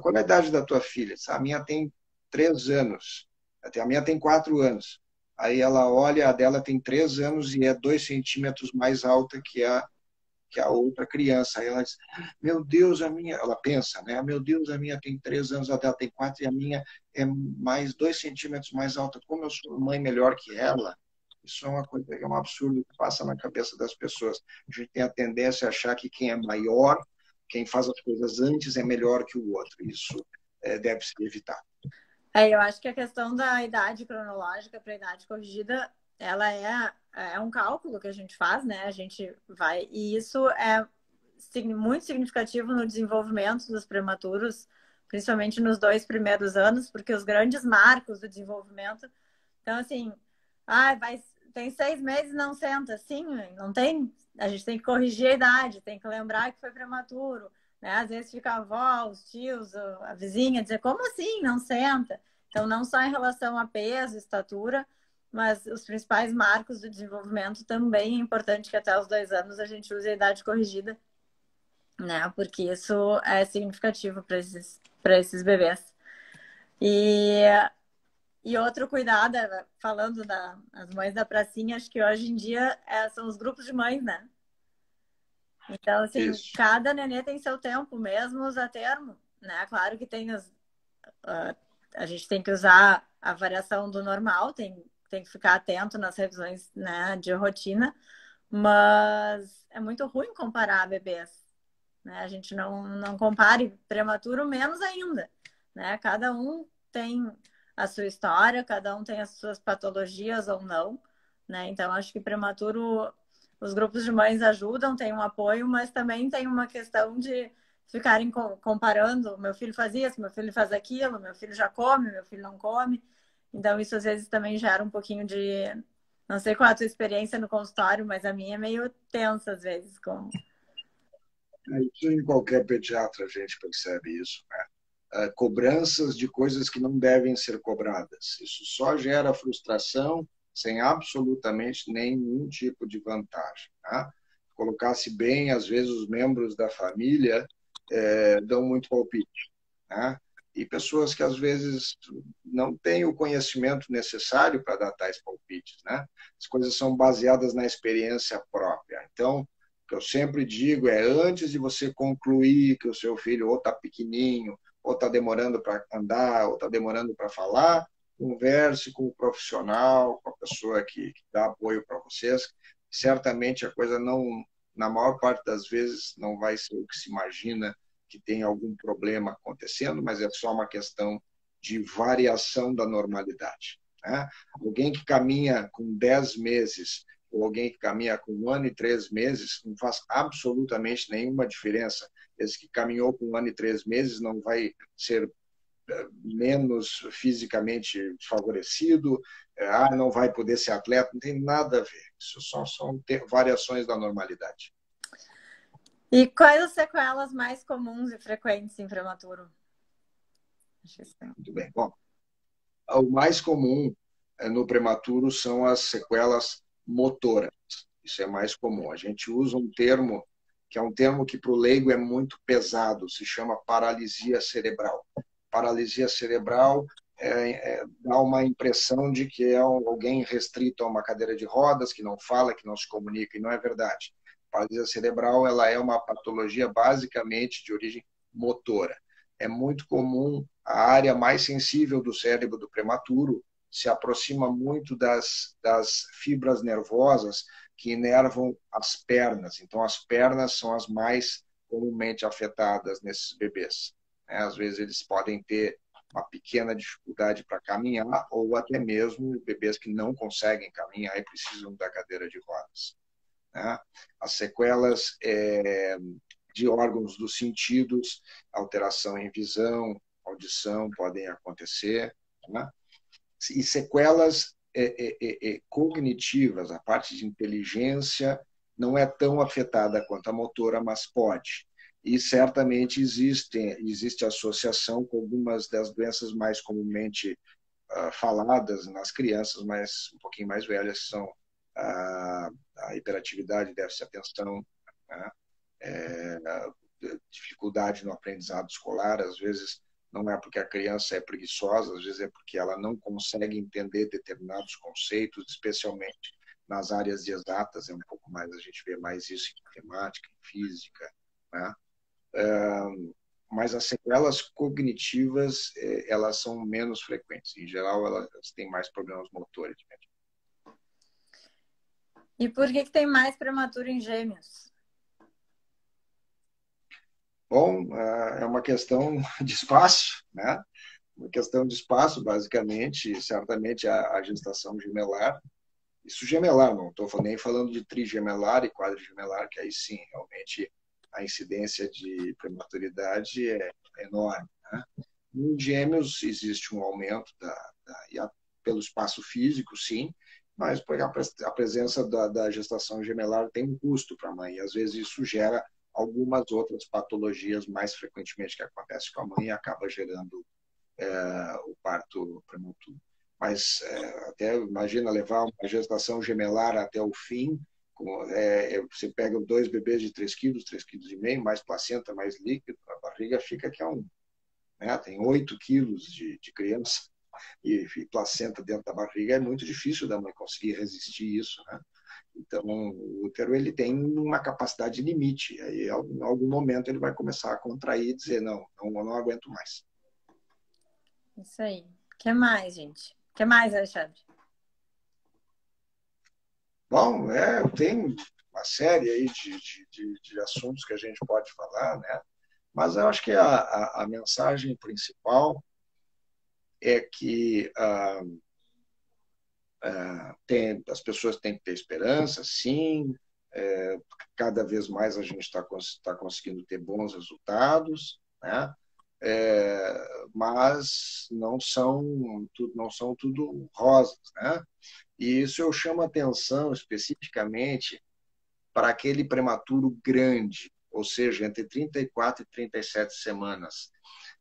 B: qual é a idade da tua filha? A minha tem 3 anos, a minha tem 4 anos. Aí ela olha, a dela tem 3 anos e é 2 centímetros mais alta que a outra criança. Aí ela diz, meu Deus, a minha... Ela pensa, né? Meu Deus, a minha tem 3 anos, a dela tem 4 e a minha é mais 2 centímetros mais alta. Como eu sou mãe melhor que ela? Isso é uma coisa, é um absurdo que passa na cabeça das pessoas. A gente tem a tendência a achar que quem é maior, quem faz as coisas antes é melhor que o outro. Isso deve ser evitado.
A: Eu acho que a questão da idade cronológica para a idade corrigida, ela é um cálculo que a gente faz, né? A gente vai. E isso é muito significativo no desenvolvimento dos prematuros, principalmente nos 2 primeiros anos, porque os grandes marcos do desenvolvimento. Então, assim, tem 6 meses e não senta. Sim, não tem. A gente tem que corrigir a idade, tem que lembrar que foi prematuro. Né? Às vezes fica a avó, os tios, a vizinha dizer, como assim? Não senta. Então, não só em relação a peso, estatura, mas os principais marcos do desenvolvimento também é importante que até os 2 anos a gente use a idade corrigida, né? Porque isso é significativo para esses bebês. E outro cuidado, falando das mães da pracinha, acho que hoje em dia são os grupos de mães, né? Então, assim,
B: Isso.
A: cada nenê tem seu tempo, mesmo os a termo, né? Claro que a gente tem que usar a variação do normal, tem que ficar atento nas revisões, né, de rotina, Mas é muito ruim comparar bebês, né? A gente não compare prematuro menos ainda, né? Cada um tem a sua história, cada um tem as suas patologias ou não, né? Então, acho que prematuro, os grupos de mães ajudam, tem um apoio, mas também tem uma questão de ficarem comparando, meu filho faz isso, meu filho faz aquilo, meu filho já come, meu filho não come. Então, isso às vezes também gera um pouquinho de... Não sei qual é a tua experiência no consultório, mas a minha é meio tensa às vezes.
B: Isso em qualquer pediatra a gente percebe isso, né? Cobranças de coisas que não devem ser cobradas. Isso só gera frustração sem absolutamente nenhum tipo de vantagem. Tá? Colocar-se bem, às vezes os membros da família dão muito palpite. Né? E pessoas que às vezes não têm o conhecimento necessário para dar tais palpites. Né? As coisas são baseadas na experiência própria. Então, o que eu sempre digo é, antes de você concluir que o seu filho ou está pequenininho, ou está demorando para andar, ou está demorando para falar, converse com o profissional, com a pessoa que dá apoio para vocês. Certamente a coisa não, na maior parte das vezes, não vai ser o que se imagina que tem algum problema acontecendo, mas é só uma questão de variação da normalidade. Né? Alguém que caminha com 10 meses ou alguém que caminha com 1 ano e 3 meses não faz absolutamente nenhuma diferença. Esse que caminhou com 1 ano e 3 meses não vai ser menos fisicamente desfavorecido, não vai poder ser atleta, não tem nada a ver. Isso só são variações da normalidade.
A: E quais as sequelas mais comuns e frequentes em prematuro?
B: Muito bem. Bom, o mais comum no prematuro são as sequelas motoras. Isso é mais comum. A gente usa um termo que é um termo que para o leigo é muito pesado, se chama paralisia cerebral. Paralisia cerebral dá uma impressão de que é alguém restrito a uma cadeira de rodas, que não fala, que não se comunica, e não é verdade. Paralisia cerebral ela é uma patologia basicamente de origem motora. É muito comum, a área mais sensível do cérebro do prematuro se aproxima muito das fibras nervosas que inervam as pernas. Então, as pernas são as mais comumente afetadas nesses bebês. Às vezes, eles podem ter uma pequena dificuldade para caminhar ou até mesmo bebês que não conseguem caminhar e precisam da cadeira de rodas. As sequelas de órgãos dos sentidos, alteração em visão, audição podem acontecer. Né? E sequelas cognitivas, a parte de inteligência não é tão afetada quanto a motora, mas pode. E certamente existe associação com algumas das doenças mais comumente faladas nas crianças, mas um pouquinho mais velhas, que são a hiperatividade, déficit de atenção, né? Dificuldade no aprendizado escolar, às vezes não é porque a criança é preguiçosa, às vezes é porque ela não consegue entender determinados conceitos, especialmente nas áreas de exatas, é um pouco mais, a gente vê mais isso em matemática, em física, né? Mas as sequelas cognitivas, elas são menos frequentes. Em geral, elas têm mais problemas motores.
A: E por que tem mais prematuro em gêmeos?
B: Bom, é uma questão de espaço, né? Uma questão de espaço, basicamente, certamente a gestação gemelar. Isso gemelar, não estou nem falando de trigemelar e quadrigemelar, que aí sim, realmente a incidência de prematuridade é enorme. Né? Em gêmeos existe um aumento pelo espaço físico, sim, mas a presença da gestação gemelar tem um custo para a mãe, e às vezes isso gera algumas outras patologias mais frequentemente que acontecem com a mãe e acaba gerando o parto prematuro. Mas até imagina levar uma gestação gemelar até o fim, você pega 2 bebês de 3 quilos, 3,5 kg, mais placenta, mais líquido, a barriga fica que é né? Tem 8 quilos de criança e placenta dentro da barriga, é muito difícil da mãe conseguir resistir isso, né? Então, o útero ele tem uma capacidade limite. Aí, em algum momento, ele vai começar a contrair e dizer, não aguento mais.
A: Isso aí. O que mais, gente? O que mais, Alexandre?
B: Bom, tem uma série aí de assuntos que a gente pode falar, né? Mas eu acho que a mensagem principal é que as pessoas têm que ter esperança, sim. Cada vez mais a gente está conseguindo ter bons resultados, né? Mas não são tudo rosas, né? E isso eu chamo atenção especificamente para aquele prematuro grande, ou seja, entre 34 e 37 semanas.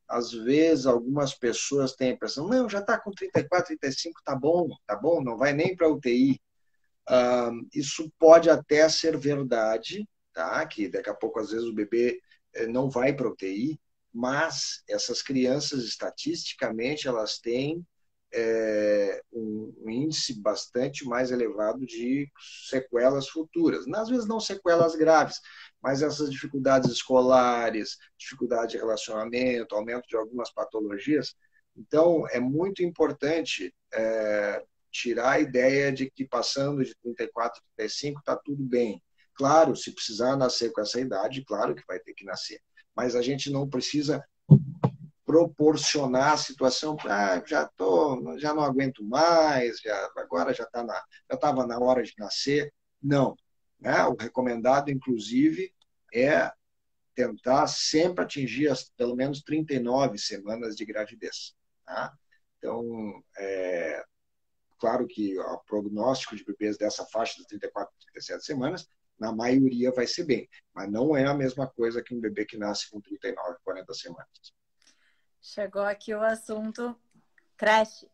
B: Às vezes, algumas pessoas têm a impressão, não, já está com 34, 35, tá bom, não vai nem para a UTI. Isso pode até ser verdade, tá? Que daqui a pouco, às vezes, o bebê não vai para a UTI, mas essas crianças, estatisticamente, elas têm um índice bastante mais elevado de sequelas futuras. Às vezes não sequelas graves, mas essas dificuldades escolares, dificuldade de relacionamento, aumento de algumas patologias. Então, é muito importante tirar a ideia de que passando de 34, 35 está tudo bem. Claro, se precisar nascer com essa idade, claro que vai ter que nascer. Mas a gente não precisa proporcionar a situação, já não aguento mais, agora já estava na hora de nascer. Não. Né? O recomendado, inclusive, é tentar sempre atingir pelo menos 39 semanas de gravidez. Tá? Então, claro que o prognóstico de bebês dessa faixa de 34 a 37 semanas, na maioria vai ser bem, mas não é a mesma coisa que um bebê que nasce com 39, 40 semanas.
A: Chegou aqui o assunto creche.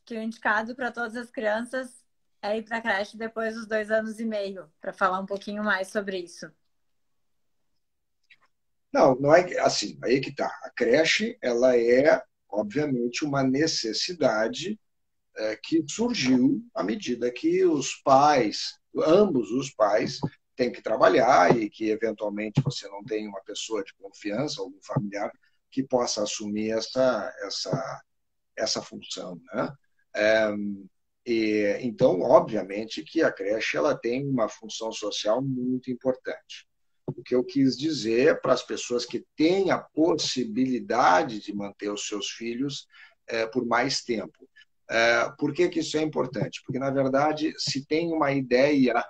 A: Que o indicado para todas as crianças é ir para a creche depois dos 2 anos e meio, para falar um pouquinho mais sobre isso.
B: Não é assim, aí que tá. A creche, ela é, obviamente, uma necessidade que surgiu à medida que os pais, ambos os pais, têm que trabalhar e que, eventualmente, você não tem uma pessoa de confiança, algum familiar, que possa assumir essa função. Né? Então, obviamente, que a creche ela tem uma função social muito importante. O que eu quis dizer para as pessoas que têm a possibilidade de manter os seus filhos por mais tempo. Por que isso é importante? Porque, na verdade, se tem uma ideia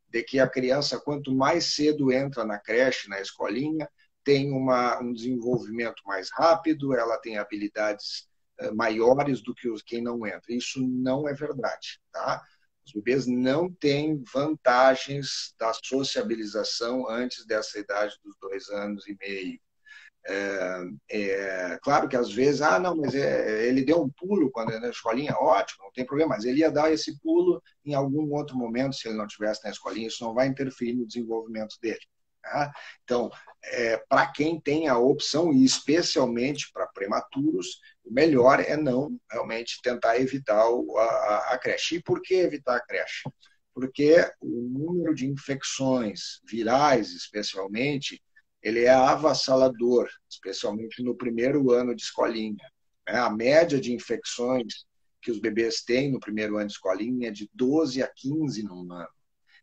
B: de que a criança, quanto mais cedo entra na creche, na escolinha, tem um desenvolvimento mais rápido, ela tem habilidades maiores do que quem não entra. Isso não é verdade. Tá? Os bebês não têm vantagens da sociabilização antes dessa idade dos 2 anos e meio. Claro que às vezes, não, mas ele deu um pulo quando é na escolinha, ótimo, não tem problema, mas ele ia dar esse pulo em algum outro momento, se ele não estivesse na escolinha, isso não vai interferir no desenvolvimento dele. Tá? Então, para quem tem a opção, e especialmente para prematuros, o melhor é não realmente tentar evitar a creche. E por que evitar a creche? Porque o número de infecções virais, especialmente, ele é avassalador, especialmente no primeiro ano de escolinha. A média de infecções que os bebês têm no primeiro ano de escolinha é de 12 a 15 num ano.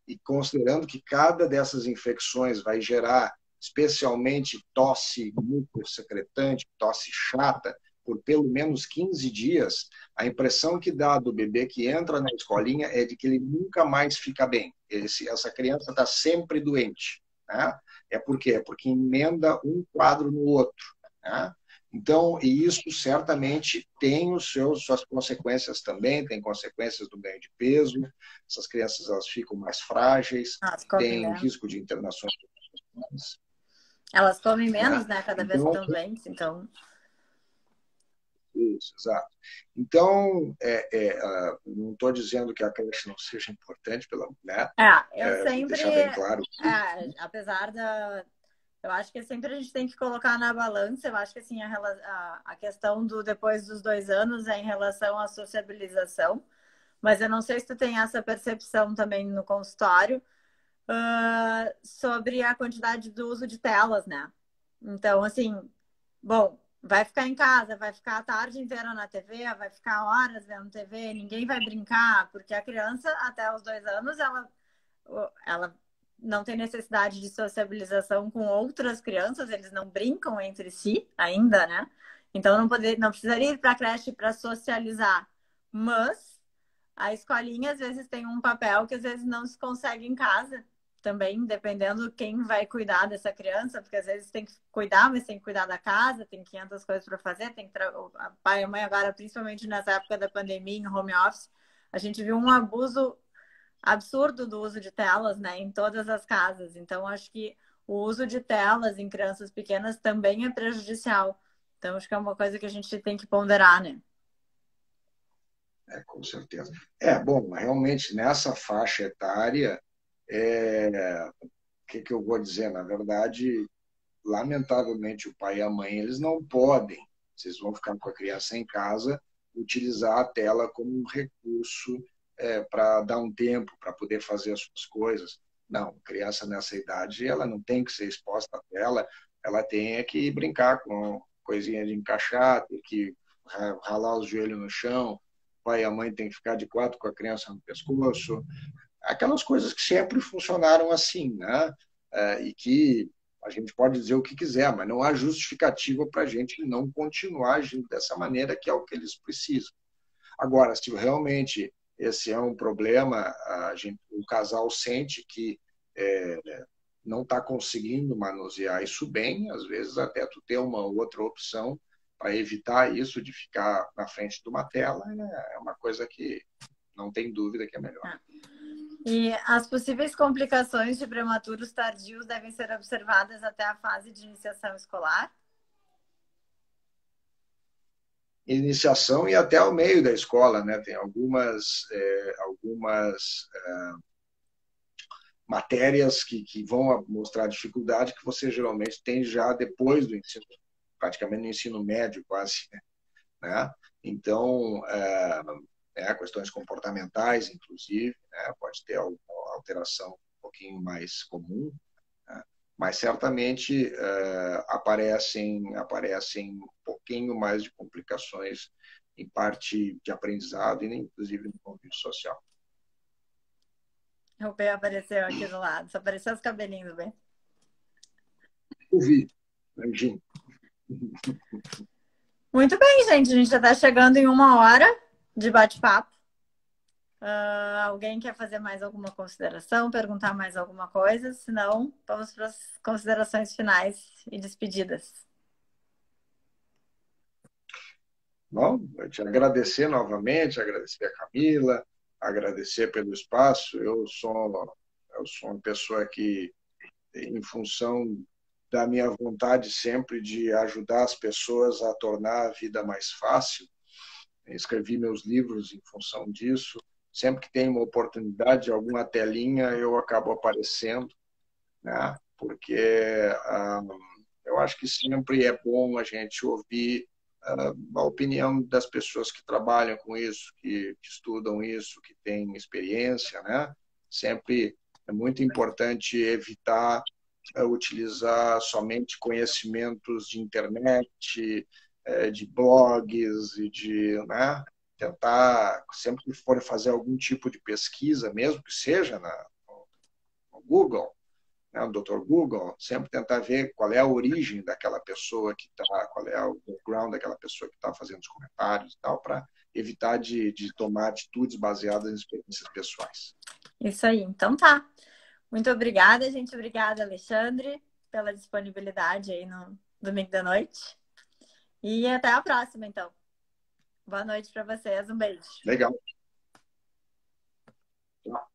B: E considerando que cada dessas infecções vai gerar, especialmente, tosse mucosecretante, tosse chata, por pelo menos 15 dias, a impressão que dá do bebê que entra na escolinha é de que ele nunca mais fica bem. Essa criança está sempre doente. Né? Por quê? Porque emenda um quadro no outro. Né? Então, e isso certamente tem suas consequências também, tem consequências do ganho de peso, essas crianças elas ficam mais frágeis, têm risco de internações.
A: Elas comem menos, né? Cada vez estão doentes, então...
B: Isso, exato. Então, não estou dizendo que a creche não seja importante pela mulher.
A: Eu sempre...
B: Deixar bem claro.
A: Apesar da... Eu acho que sempre a gente tem que colocar na balança. Eu acho que assim, a questão do depois dos 2 anos é em relação à sociabilização. Mas eu não sei se tu tem essa percepção também no consultório sobre a quantidade do uso de telas, né? Então, assim, bom, vai ficar em casa, vai ficar a tarde inteira na TV, vai ficar horas vendo TV, ninguém vai brincar, porque a criança, até os 2 anos, ela ela não tem necessidade de sociabilização com outras crianças, eles não brincam entre si ainda, né? Então não precisaria ir para a creche para socializar. Mas a escolinha às vezes tem um papel que às vezes não se consegue em casa também, dependendo quem vai cuidar dessa criança, porque às vezes tem que cuidar, mas tem que cuidar da casa, tem 500 coisas para fazer, tem que pai e mãe agora, principalmente nessa época da pandemia, em home office, a gente viu um abuso absurdo do uso de telas, né, em todas as casas. Então, acho que o uso de telas em crianças pequenas também é prejudicial. Então, acho que é uma coisa que a gente tem que ponderar, né?
B: Com certeza. Bom, realmente nessa faixa etária, o que eu vou dizer? Na verdade, lamentavelmente, o pai e a mãe, eles não podem, vocês vão ficar com a criança em casa, utilizar a tela como um recurso para dar um tempo, para poder fazer as suas coisas. Não, criança nessa idade, ela não tem que ser exposta à tela, ela tem que brincar com coisinha de encaixar, tem que ralar os joelhos no chão, o pai e a mãe tem que ficar de quatro com a criança no pescoço, aquelas coisas que sempre funcionaram assim, né? E que a gente pode dizer o que quiser, mas não há justificativa para a gente não continuar agindo dessa maneira, que é o que eles precisam. Agora, se realmente esse é um problema, o casal sente que não está conseguindo manusear isso bem, às vezes até tu ter uma outra opção para evitar isso de ficar na frente de uma tela, é uma coisa que não tem dúvida que é melhor.
A: E as possíveis complicações de prematuros tardios devem ser observadas até a fase de iniciação escolar?
B: Iniciação e até o meio da escola, né? Tem algumas matérias que vão mostrar dificuldade que você geralmente tem já depois do ensino, praticamente no ensino médio quase, né? Então, questões comportamentais, inclusive, né? Pode ter alguma alteração um pouquinho mais comum, né? Mas certamente aparecem um pouquinho mais de complicações em parte de aprendizado e inclusive no convívio social.
A: O B apareceu aqui do lado, só apareceu os cabelinhos do B.
B: Ouvi, imagina.
A: Muito bem, gente, a gente já está chegando em 1 hora de bate-papo. Alguém quer fazer mais alguma consideração, perguntar mais alguma coisa? Se não, vamos para as considerações finais e despedidas.
B: Bom, eu te agradecer novamente, agradecer a Camila, agradecer pelo espaço. Eu sou uma pessoa que, em função da minha vontade sempre de ajudar as pessoas a tornar a vida mais fácil, escrevi meus livros em função disso. Sempre que tem uma oportunidade, alguma telinha, eu acabo aparecendo, né? Porque eu acho que sempre é bom a gente ouvir a opinião das pessoas que trabalham com isso, que estudam isso, que têm experiência, né? Sempre é muito importante evitar utilizar somente conhecimentos de internet, de blogs e de, né? Tentar, sempre que for fazer algum tipo de pesquisa, mesmo que seja no Google, né, o Dr. Google, sempre tentar ver qual é a origem daquela pessoa que está, qual é o background daquela pessoa que está fazendo os comentários e tal, para evitar de tomar atitudes baseadas em experiências pessoais.
A: Isso aí, então tá. Muito obrigada, gente. Obrigada, Alexandre, pela disponibilidade aí no domingo da noite. E até a próxima, então. Boa noite para vocês. Um beijo.
B: Legal. Tchau.